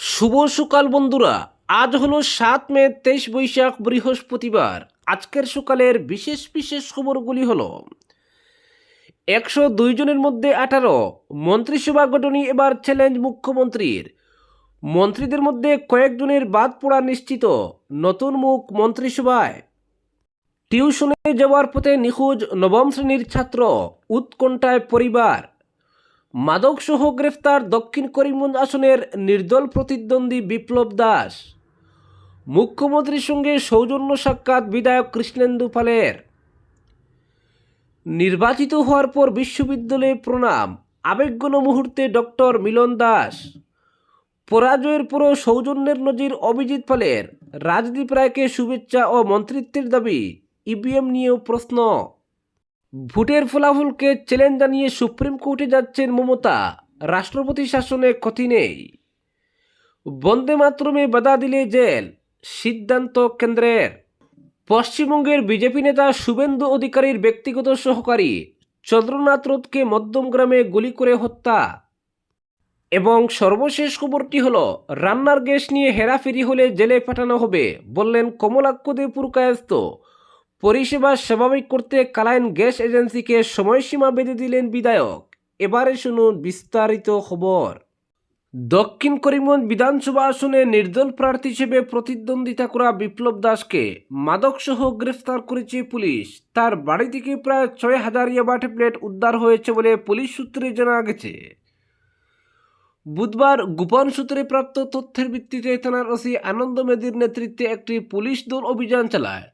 শুভ সকাল বন্ধুরা। আজ হলো 7 মে 23 বৈশাখ বৃহস্পতিবার। আজকের সকালের বিশেষ বিশেষ খবরগুলি হলো 102 জনের মধ্যে 18 মন্ত্রিসভা গঠনই এবার চ্যালেঞ্জ মুখ্যমন্ত্রীর। মন্ত্রীদের মধ্যে কয়েকজনের বাদ পড়া নিশ্চিত, নতুন মুখ মন্ত্রিসভায়। টিউশনে যাওয়ার পথে নিখোঁজ নবম শ্রেণীর ছাত্র, উৎকণ্ঠায় পরিবার। মাদকসহ গ্রেফতার দক্ষিণ করিমগঞ্জ আসনের নির্দল প্রতিদ্বন্দ্বী বিপ্লব দাস। মুখ্যমন্ত্রীর সঙ্গে সৌজন্য সাক্ষাৎ বিধায়ক কৃষ্ণেন্দু পালের। নির্বাচিত হওয়ার পর বিশ্ববিদ্যালয়ে প্রণাম, আবেগঘন মুহূর্তে ডক্টর মিলন দাস। পরাজয়ের পরও সৌজন্যের নজির অভিজিৎ পালের। রাজদীপ রায়কে শুভেচ্ছা ও মন্ত্রিত্বের দাবি, ইভিএম নিয়েও প্রশ্ন। ভোটের ফলাফলকে চ্যালেঞ্জ জানিয়ে সুপ্রিম কোর্টে যাচ্ছেন মমতা, রাষ্ট্রপতি শাসনে ক্ষতি নেই। বন্দে মাতরমে বাধা দিলে জেল, সিদ্ধান্ত কেন্দ্রের। পশ্চিমবঙ্গের বিজেপি নেতা শুভেন্দু অধিকারীর ব্যক্তিগত সহকারী চন্দ্রনাথ রথকে মধ্যমগ্রামে গুলি করে হত্যা। এবং সর্বশেষ খবরটি হলো, রান্নার গ্যাস নিয়ে হেরাফেরি হলে জেলে পাঠানো হবে বললেন কমলাক্ষ দে পুরকায়স্থ। পরিষেবা স্বাভাবিক করতে কালাইন গ্যাস এজেন্সিকে সময়সীমা বেঁধে দিলেন বিধায়ক। এবারে শুনুন বিস্তারিত খবর। দক্ষিণ করিমগঞ্জ বিধানসভা আসনে নির্দল প্রার্থী হিসেবে প্রতিদ্বন্দ্বিতা করা বিপ্লব দাসকে মাদকসহ গ্রেফতার করেছে পুলিশ। তার বাড়ি থেকে প্রায় 6,000 ইয়াবা ট্যাবলেট উদ্ধার হয়েছে বলে পুলিশ সূত্রে জানা গেছে। বুধবার গোপন সূত্রে প্রাপ্ত তথ্যের ভিত্তিতে থানার ওসি আনন্দ মেদির নেতৃত্বে একটি পুলিশ দল অভিযান চালায়।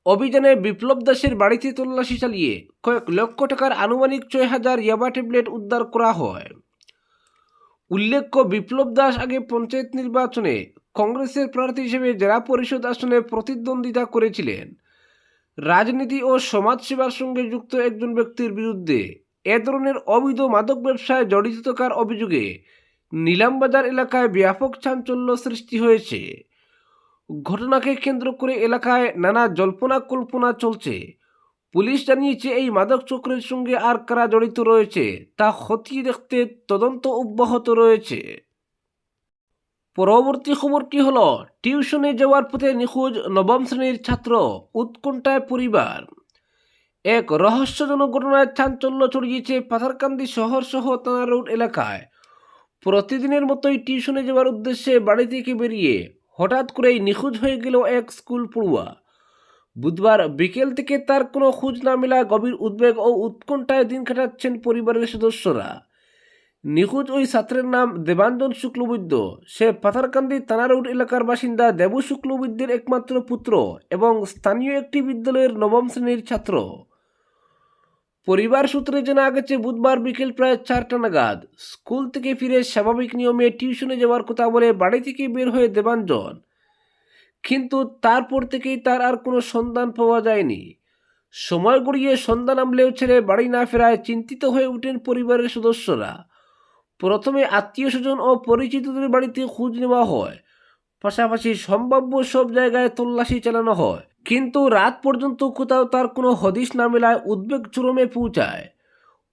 অভিযানে বিপ্লব দাসের বাড়িতে তল্লাশি চালিয়ে কয়েক লক্ষ টাকার আনুমানিক 6,000 ইয়াবা ট্যাবলেট উদ্ধার করা হয়। উল্লেখ্য, বিপ্লব দাস আগে পঞ্চায়েত নির্বাচনে কংগ্রেসের প্রার্থী হিসেবে জেলা পরিষদ আসনে প্রতিদ্বন্দ্বিতা করেছিলেন। রাজনীতি ও সমাজসেবার সঙ্গে যুক্ত একজন ব্যক্তির বিরুদ্ধে এ ধরনের অবৈধ মাদক ব্যবসায় জড়িত থাকার অভিযোগে নিলামবাজার এলাকায় ব্যাপক চাঞ্চল্য সৃষ্টি হয়েছে। ঘটনাকে কেন্দ্র করে এলাকায় নানা জল্পনা কল্পনা চলছে। পুলিশ জানিয়েছে, এই মাদক চক্রের সঙ্গে আর কারা জড়িত রয়েছে তা খতিয়ে দেখতে তদন্ত অব্যাহত রয়েছে। পরবর্তী খবরটি হলো, টিউশনে যাওয়ার পথে নিখোঁজ নবম শ্রেণীর ছাত্র, উৎকণ্ঠায় পরিবার। এক রহস্যজনক ঘটনায় চাঞ্চল্য ছড়িয়েছে পাথারকান্দি শহর সহ থানা রোড এলাকায়। প্রতিদিনের মতোই টিউশনে যাওয়ার উদ্দেশ্যে বাড়ি থেকে বেরিয়ে হঠাৎ করেই নিখোঁজ হয়ে গেল এক স্কুল পড়ুয়া। বুধবার বিকেল থেকে তার কোনো খোঁজ না মেলায় গভীর উদ্বেগ ও উৎকণ্ঠায় দিন কাটাচ্ছেন পরিবারের সদস্যরা। নিখোঁজ ওই ছাত্রের নাম দেবাঞ্জন শুক্লবৈদ্য। সে পাথারকান্দি থানা রোড এলাকার বাসিন্দা দেবু শুক্লবৈদ্যের একমাত্র পুত্র এবং স্থানীয় একটি বিদ্যালয়ের নবম শ্রেণীর ছাত্র। পরিবার সূত্রে জানা গেছে, বুধবার বিকেল প্রায় 4টা নাগাদ স্কুল থেকে ফিরে স্বাভাবিক নিয়মে টিউশনে যাওয়ার কথা বলে বাড়ি থেকে বের হয়ে দেবাঞ্জন, কিন্তু তারপর থেকেই তার আর কোনো সন্ধান পাওয়া যায়নি। সময় গড়িয়ে সন্ধ্যা নামলেও ছেলে বাড়ি না ফেরায় চিন্তিত হয়ে ওঠেন পরিবারের সদস্যরা। প্রথমে আত্মীয় স্বজন ও পরিচিতদের বাড়িতে খোঁজ নেওয়া হয়, পাশাপাশি সম্ভাব্য সব জায়গায় তল্লাশি চালানো হয়, কিন্তু রাত পর্যন্ত কোথাও তার কোনো হদিশ না মেলায় উদ্বেগ চরমে পৌঁছায়।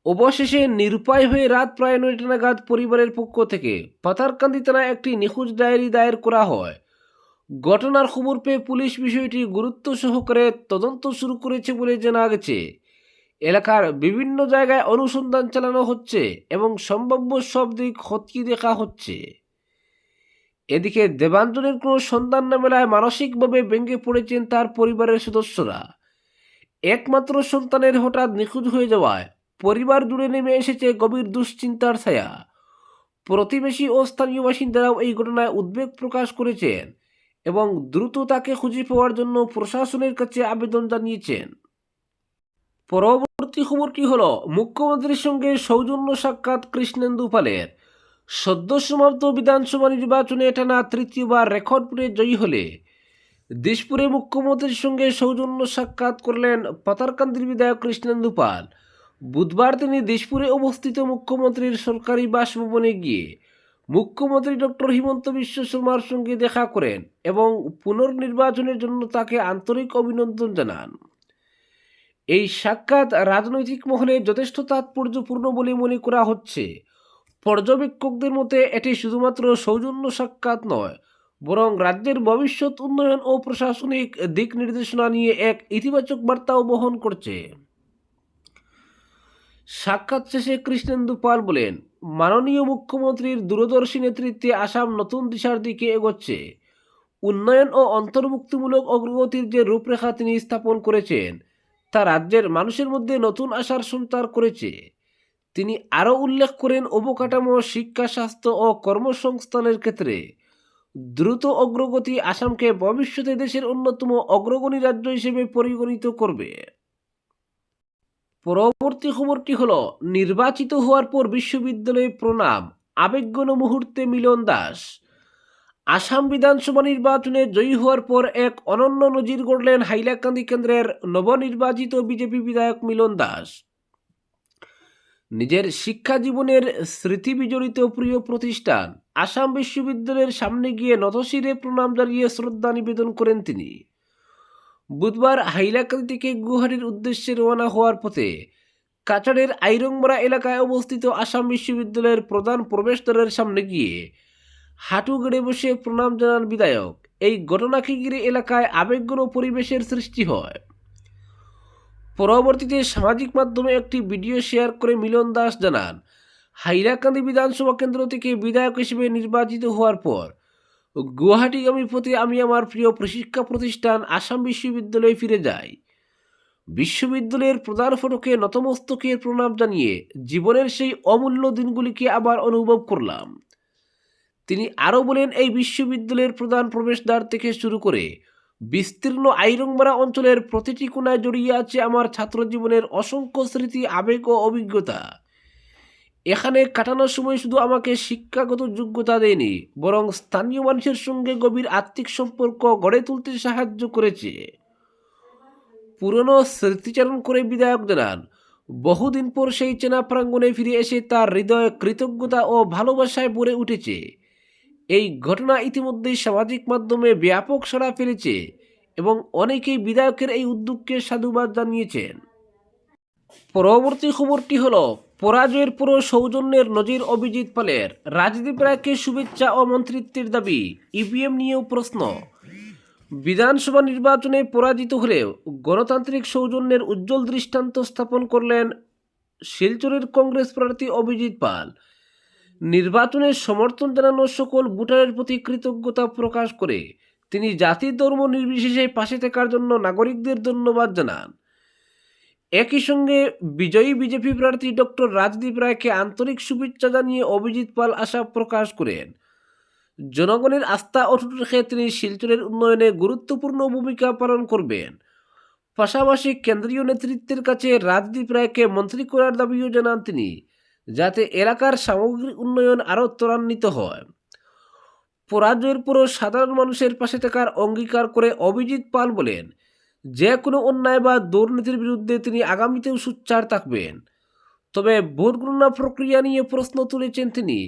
অবশেষে নিরুপায় হয়ে রাত প্রায় 9টা নাগাদ পরিবারের পক্ষ থেকে পাথারকান্দি থানায় একটি নিখোঁজ ডায়েরি দায়ের করা হয়। ঘটনার খবর পেয়ে পুলিশ বিষয়টি গুরুত্ব সহকারে তদন্ত শুরু করেছে বলে জানা গেছে। এলাকার বিভিন্ন জায়গায় অনুসন্ধান চালানো হচ্ছে এবং সম্ভাব্য সব দিক খতিয়ে দেখা হচ্ছে। এদিকে দেবাঞ্জনের কোনো সন্ধান না মেলায় মানসিকভাবে ভেঙে পড়েছেন তার পরিবারের সদস্যরা। একমাত্র সন্তানের হঠাৎ নিখোঁজ হয়ে যাওয়ায় পরিবার জুড়ে নেমে এসেছে গভীর দুশ্চিন্তার ছায়া। প্রতিবেশী ও স্থানীয় বাসিন্দারাও এই ঘটনায় উদ্বেগ প্রকাশ করেছেন এবং দ্রুত তাকে খুঁজে পাওয়ার জন্য প্রশাসনের কাছে আবেদন জানিয়েছেন। পরবর্তী খবরটি হলো, মুখ্যমন্ত্রীর সঙ্গে সৌজন্য সাক্ষাৎ কৃষ্ণেন্দু পালের। সদ্য সমাপ্ত বিধানসভা নির্বাচনে টানা তৃতীয়বার রেকর্ড করে জয়ী হলে দিশপুরে মুখ্যমন্ত্রীর সঙ্গে সৌজন্য সাক্ষাৎ করলেন পাথারকান্দির বিধায়ক কৃষ্ণেন্দু পাল। বুধবার তিনি দিশপুরে অবস্থিত মুখ্যমন্ত্রীর সরকারি বাসভবনে গিয়ে মুখ্যমন্ত্রী ডক্টর হিমন্ত বিশ্ব শর্মার সঙ্গে দেখা করেন এবং পুনর্নির্বাচনের জন্য তাকে আন্তরিক অভিনন্দন জানান। এই সাক্ষাৎ রাজনৈতিক মহলে যথেষ্ট তাৎপর্যপূর্ণ বলে মনে করা হচ্ছে। পর্যবেক্ষকদের মতে এটি শুধুমাত্র সৌজন্য সাক্ষাৎ নয়, বরং রাজ্যের ভবিষ্যৎ উন্নয়ন ও প্রশাসনিক দিক নির্দেশনা নিয়ে এক ইতিবাচক বার্তাও বহন করছে। সাক্ষাৎ শেষে কৃষ্ণেন্দু পাল বলেন, মাননীয় মুখ্যমন্ত্রীর দূরদর্শী নেতৃত্বে আসাম নতুন দিশার দিকে এগোচ্ছে। উন্নয়ন ও অন্তর্ভুক্তিমূলক অগ্রগতির যে রূপরেখা তিনি স্থাপন করেছেন তা রাজ্যের মানুষের মধ্যে নতুন আশার সঞ্চার করেছে। তিনি আরও উল্লেখ করেন, অবকাঠামো, শিক্ষা, স্বাস্থ্য ও কর্মসংস্থানের ক্ষেত্রে দ্রুত অগ্রগতি আসামকে ভবিষ্যতে দেশের অন্যতম অগ্রগণী রাজ্য হিসেবে পরিগণিত করবে। পরবর্তী খবরটি হল, নির্বাচিত হওয়ার পর বিশ্ববিদ্যালয়ে প্রণাম, আবেগঘন মুহূর্তে মিলন দাস। আসাম বিধানসভা নির্বাচনে জয়ী হওয়ার পর এক অনন্য নজির গড়লেন হাইলাকান্দি কেন্দ্রের নবনির্বাচিত বিজেপি বিধায়ক মিলন দাস। নিজের শিক্ষা জীবনের স্মৃতি বিজড়িত প্রিয় প্রতিষ্ঠান আসাম বিশ্ববিদ্যালয়ের সামনে গিয়ে নতশিরে প্রণাম জানিয়ে শ্রদ্ধা নিবেদন করেন তিনি। বুধবার হাইলাকান্দি থেকে গুয়াহাটির উদ্দেশ্যে রওনা হওয়ার পথে কাছাড়ের আইরংমারা এলাকায় অবস্থিত আসাম বিশ্ববিদ্যালয়ের প্রধান প্রবেশদ্বারের সামনে গিয়ে হাঁটু গেড়ে বসে প্রণাম জানান বিধায়ক। এই ঘটনাকে ঘিরে এলাকায় আবেগঘন পরিবেশের সৃষ্টি হয়। পরবর্তীতে সামাজিক মাধ্যমে একটি ভিডিও শেয়ার করে মিলন দাস জানান, হাইলাকান্দি বিধানসভা কেন্দ্র থেকে বিধায়ক হিসেবে নির্বাচিত হওয়ার পর গুয়াহাটিগামী পথে আমি আমার প্রিয় শিক্ষা প্রতিষ্ঠান আসাম বিশ্ববিদ্যালয়ে ফিরে যাই। বিশ্ববিদ্যালয়ের প্রধান ফটকে নতমস্তকের প্রণাম জানিয়ে জীবনের সেই অমূল্য দিনগুলিকে আবার অনুভব করলাম। তিনি আরও বলেন, এই বিশ্ববিদ্যালয়ের প্রধান প্রবেশদ্বার থেকে শুরু করে বিস্তীর্ণ আইরংমারা অঞ্চলের প্রতিটি কোণায় জড়িয়ে আছে আমার ছাত্র জীবনের অসংখ্য স্মৃতি, আবেগ ও অভিজ্ঞতা। এখানে কাটানোর সময় শুধু আমাকে শিক্ষাগত যোগ্যতা দেয়নি, বরং স্থানীয় মানুষের সঙ্গে গভীর আত্মিক সম্পর্ক গড়ে তুলতে সাহায্য করেছে। পুরনো স্মৃতিচারণ করে বিধায়ক জানান, বহুদিন পর সেই চেনা প্রাঙ্গণে ফিরে এসে তার হৃদয়ে কৃতজ্ঞতা ও ভালোবাসায় ভরে উঠেছে। এই ঘটনা ইতিমধ্যেই সামাজিক মাধ্যমে ব্যাপক সাড়া ফেলেছে এবং অনেকেই বিধায়কের এই উদ্যোগকে সাধুবাদ জানিয়েছেন। পরবর্তী খবরটি হল, পরাজয়ের পরও সৌজন্যের নজির অভিজিৎ পালের। রাজদীপ রায়কে শুভেচ্ছা ও মন্ত্রিত্বের দাবি, ইভিএম নিয়েও প্রশ্ন। বিধানসভা নির্বাচনে পরাজিত হলেও গণতান্ত্রিক সৌজন্যের উজ্জ্বল দৃষ্টান্ত স্থাপন করলেন শিলচরের কংগ্রেস প্রার্থী অভিজিৎ পাল। নির্বাচনে সমর্থন জানানো সকল ভোটারের প্রতি কৃতজ্ঞতা প্রকাশ করে তিনি জাতি ধর্ম নির্বিশেষে পাশে থাকার জন্য নাগরিকদের ধন্যবাদ জানান। একই সঙ্গে বিজয়ী বিজেপি প্রার্থী ডক্টর রাজদীপ রায়কে আন্তরিক শুভেচ্ছা জানিয়ে অভিজিৎ পাল আশা প্রকাশ করেন, জনগণের আস্থা অটুট রেখে তিনি শিলচরের উন্নয়নে গুরুত্বপূর্ণ ভূমিকা পালন করবেন। পাশাপাশি কেন্দ্রীয় নেতৃত্বের কাছে রাজদীপ রায়কে মন্ত্রী করার দাবিও জানান তিনি, যাতে এলাকার সামগ্রিক উন্নয়ন আরও ত্বরান্বিত হয়। পরাজয়ের পরও সাধারণ মানুষের পাশে থাকার অঙ্গীকার করে অভিজিৎ পাল বলেন, যে কোনো অন্যায় বা দুর্নীতির বিরুদ্ধে তিনি আগামীতেও সোচ্চার থাকবেন। তবে ভোট গণনা প্রক্রিয়া নিয়ে প্রশ্ন তুলেছেন তিনি।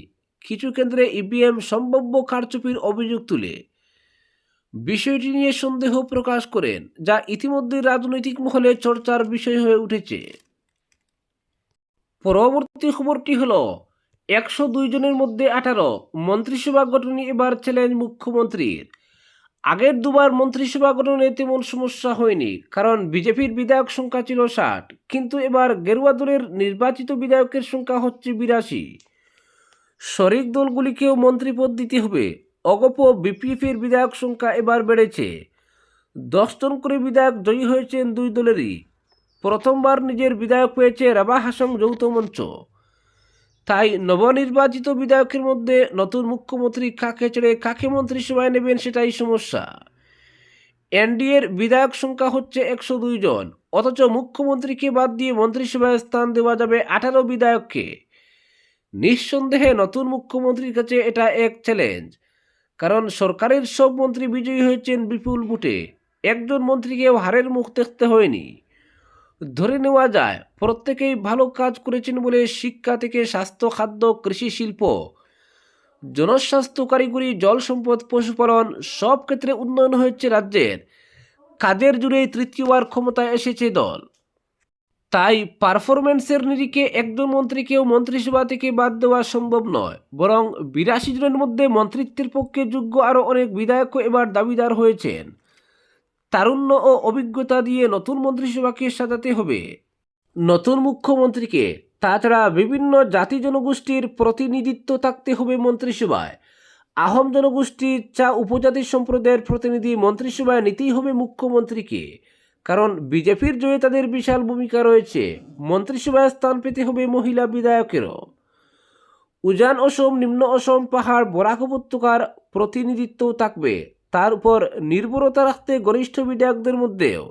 কিছু কেন্দ্রে ইভিএম সম্ভাব্য কারচুপির অভিযোগ তুলে বিষয়টি নিয়ে সন্দেহ প্রকাশ করেন, যা ইতিমধ্যে রাজনৈতিক মহলে চর্চার বিষয় হয়ে উঠেছে। পরবর্তী খবরটি হল, 102 জনের মধ্যে 18 মন্ত্রিসভা গঠনে এবার চ্যালেঞ্জ মুখ্যমন্ত্রীর। আগের দুবার মন্ত্রিসভা গঠনে তেমন সমস্যা হয়নি, কারণ বিজেপির বিধায়ক সংখ্যা ছিল 60, কিন্তু এবার গেরুয়া দলের নির্বাচিত বিধায়কের সংখ্যা হচ্ছে 82। শরিক দলগুলিকেও মন্ত্রীপদ দিতে হবে। অগপ বিপিএফের বিধায়ক সংখ্যা এবার বেড়েছে। 10 জন করে বিধায়ক জয়ী হয়েছেন দুই দলেরই। প্রথমবার নিজের বিধায়ক পেয়েছে রাভা হাসং যৌথ মঞ্চ। তাই নবনির্বাচিত বিধায়কের মধ্যে নতুন মুখ্যমন্ত্রী কাকে ছেড়ে কাকে মন্ত্রিসভায় নেবেন সেটাই সমস্যা। এনডিএর বিধায়ক সংখ্যা হচ্ছে 102 জন, অথচ মুখ্যমন্ত্রীকে বাদ দিয়ে মন্ত্রিসভায় স্থান দেওয়া যাবে 18 বিধায়ককে। নিঃসন্দেহে নতুন মুখ্যমন্ত্রীর কাছে এটা এক চ্যালেঞ্জ, কারণ সরকারের সব মন্ত্রী বিজয়ী হয়েছেন বিপুল ভোটে। একজন মন্ত্রীকেও হারের মুখ দেখতে হয়নি। ধরে নেওয়া যায় প্রত্যেকেই ভালো কাজ করেছেন বলে শিক্ষা থেকে স্বাস্থ্য, খাদ্য, কৃষি, শিল্প, জনস্বাস্থ্য, কারিগরি, জল সম্পদ, পশুপালন সব ক্ষেত্রে উন্নয়ন হয়েছে রাজ্যের। কাজের জুড়েই তৃতীয়বার ক্ষমতায় এসেছে দল। তাই পারফরমেন্সের নিরিখে একজন মন্ত্রীকেও মন্ত্রিসভা থেকে বাদ দেওয়া সম্ভব নয়, বরং 82 জনের মধ্যে মন্ত্রিত্বের পক্ষে যোগ্য আরও অনেক বিধায়কও এবার দাবিদার হয়েছেন। তারুণ্য ও অভিজ্ঞতা দিয়ে নতুন মন্ত্রিসভাকে সাজাতে হবে নতুন মুখ্যমন্ত্রীকে। তাছাড়া বিভিন্ন জাতি জনগোষ্ঠীর প্রতিনিধিত্ব থাকতে হবে মন্ত্রিসভায়। আহোম জনগোষ্ঠী, চা উপজাতি সম্প্রদায়ের প্রতিনিধি মন্ত্রিসভায় নিতেই হবে মুখ্যমন্ত্রীকে, কারণ বিজেপির জয়ে তাদের বিশাল ভূমিকা রয়েছে। মন্ত্রিসভায় স্থান পেতে হবে মহিলা বিধায়কেরও। উজান অসম, নিম্ন অসম, পাহাড়, বরাক উপত্যকার প্রতিনিধিত্বও থাকবে। তার উপর নির্ভরতা রাখতে গরিষ্ঠ বিধায়কদের মধ্যেও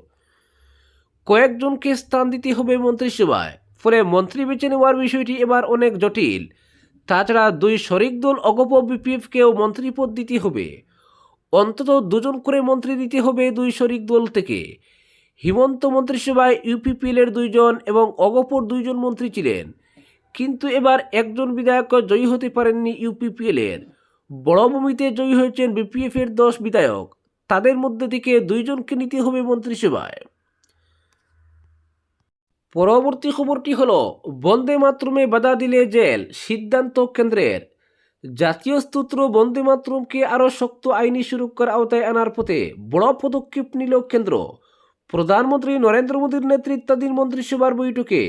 কয়েকজনকে স্থান দিতে হবে মন্ত্রিসভায়। ফলে মন্ত্রী বেছে নেওয়ার বিষয়টি এবার অনেক জটিল। তাছাড়া দুই শরিক দল অগপ বিপিএফকেও মন্ত্রীপদ দিতে হবে। অন্তত 2 জন করে মন্ত্রী দিতে হবে দুই শরিক দল থেকে। হিমন্ত মন্ত্রিসভায় ইউপিপিএলের 2 জন এবং অগপর 2 জন মন্ত্রী ছিলেন, কিন্তু এবার একজন বিধায়ক জয়ী হতে পারেননি ইউপিপিএলের। বড়ভূমিতে জয়ী হয়েছেন বিপিএফের 10 বিধায়ক। তাদের মধ্যে থেকে 2 জনকে নিতে হবে মন্ত্রিসভায়। পরবর্তী খবরটি হলো, বন্দে মাতরমে বাধা দিলে জেল, সিদ্ধান্ত কেন্দ্রের। জাতীয় স্তোত্র বন্দে মাতরমকে আরও শক্ত আইনি সুরক্ষার আওতায় আনার পথে বড় পদক্ষেপ নিল কেন্দ্র। প্রধানমন্ত্রী নরেন্দ্র মোদীর নেতৃত্বাধীন মন্ত্রিসভার বৈঠকে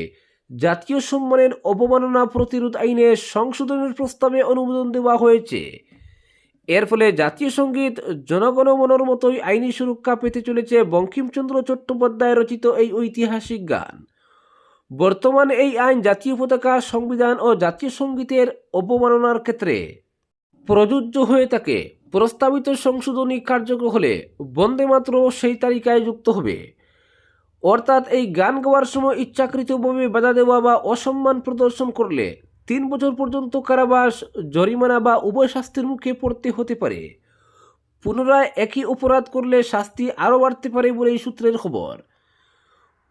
জাতীয় সম্মানের অবমাননা প্রতিরোধ আইনে সংশোধনের প্রস্তাবে অনুমোদন দেওয়া হয়েছে। এর ফলে জাতীয় সঙ্গীত জনগণমনর মতোই আইনি সুরক্ষা পেতে চলেছে বঙ্কিমচন্দ্র চট্টোপাধ্যায় রচিত এই ঐতিহাসিক গান। বর্তমানে এই আইন জাতীয় পতাকা, সংবিধান ও জাতীয় সঙ্গীতের অবমাননার ক্ষেত্রে প্রযোজ্য হয়ে থাকে। প্রস্তাবিত সংশোধনী কার্যকর হলে বন্দে মাতরম সেই তালিকায় যুক্ত হবে। অর্থাৎ এই গান গাওয়ার সময় ইচ্ছাকৃতভাবে বাধা দেওয়া বা অসম্মান প্রদর্শন করলে 3 বছর পর্যন্ত কারাবাস, জরিমানা বা উভয় শাস্তির মুখে পড়তে হতে পারে। পুনরায় একই অপরাধ করলে শাস্তি আরও বাড়তে পারে বলে এই সূত্রের খবর।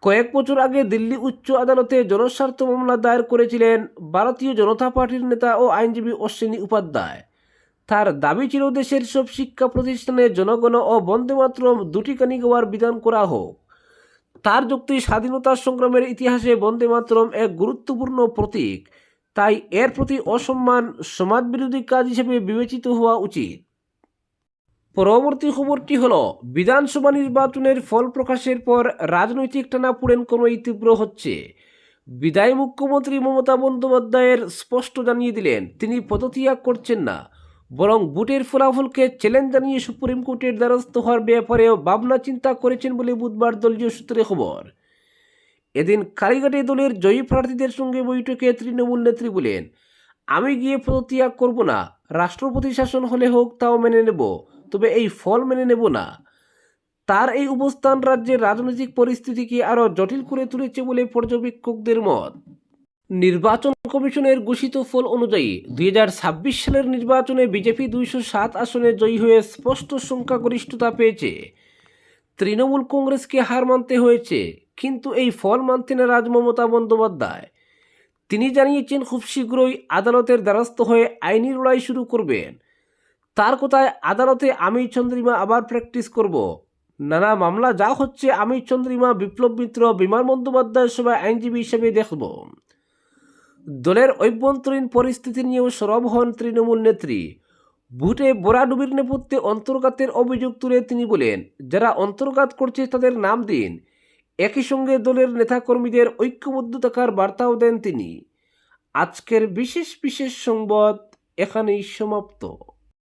কয়েক বছর আগে দিল্লি উচ্চ আদালতে জনস্বার্থ মামলা দায়ের করেছিলেন ভারতীয় জনতা পার্টির নেতা ও আইনজীবী অশ্বিনী উপাধ্যায়। তার দাবি ছিল দেশের সব শিক্ষা প্রতিষ্ঠানে জনগণ ও বন্দে মাতরম 2টি গান গাওয়ার বিধান করা হোক। তার যুক্তি, স্বাধীনতা সংগ্রামের ইতিহাসে বন্দে মাতরম এক গুরুত্বপূর্ণ প্রতীক, তাই এর প্রতি অসম্মান সমাজবিরোধী কাজ হিসেবে বিবেচিত হওয়া উচিত। পরবর্তী খবরটি হলো, বিধানসভা নির্বাচনের ফল প্রকাশের পর রাজনৈতিক টানাপোড়েন ক্রমেই তীব্র হচ্ছে। বিদায়ী মুখ্যমন্ত্রী মমতা বন্দ্যোপাধ্যায়ের স্পষ্ট জানিয়ে দিলেন তিনি পদত্যাগ করছেন না, বরং ভোটের ফলাফলকে চ্যালেঞ্জ জানিয়ে সুপ্রিম কোর্টের দ্বারস্থ হওয়ার ব্যাপারেও ভাবনা চিন্তা করেছেন বলে বুধবার দলীয় সূত্রে খবর। এদিন কালীঘাটে দলের জয়ী প্রার্থীদের সঙ্গে বৈঠকে তৃণমূল নেত্রী বলেন, আমি গিয়ে পদত্যাগ করব না, রাষ্ট্রপতি শাসন হলে হোক তাও মেনে নেব, তবে এই ফল মেনে নেব না। তার এই অবস্থান রাজ্যের রাজনৈতিক পরিস্থিতিকে আরও জটিল করে তুলেছে বলে পর্যবেক্ষকদের মত। নির্বাচন কমিশনের ঘোষিত ফল অনুযায়ী 2026 সালের নির্বাচনে বিজেপি 207 আসনে জয়ী হয়ে স্পষ্ট সংখ্যাগরিষ্ঠতা পেয়েছে। তৃণমূল কংগ্রেসকে হার মানতে হয়েছে, কিন্তু এই ফল মানতে নারাজ মমতা বন্দ্যোপাধ্যায়। তিনি জানিয়েছেন খুব শীঘ্রই আদালতের দ্বারস্থ হয়ে আইনি লড়াই শুরু করবেন। তার কথায়, আদালতে আমি চন্দ্রিমা আবার প্র্যাকটিস করব। নানা মামলা যা হচ্ছে আমি চন্দ্রিমা, বিপ্লব মিত্র, বিমান বন্দ্যোপাধ্যায় সবাই আইনজীবী হিসেবে দেখব। দলের অভ্যন্তরীণ পরিস্থিতি নিয়েও সরব হন তৃণমূল নেত্রী। ভোটে ভরাডুবির নেপথ্যে অন্তর্ঘাতের অভিযোগ তুলে তিনি বলেন, যারা অন্তর্ঘাত করছে তাদের নাম দিন। একই সঙ্গে দলের নেতাকর্মীদের ঐক্যবদ্ধ থাকার বার্তাও দেন তিনি। আজকের বিশেষ সংবাদ এখানেই সমাপ্ত।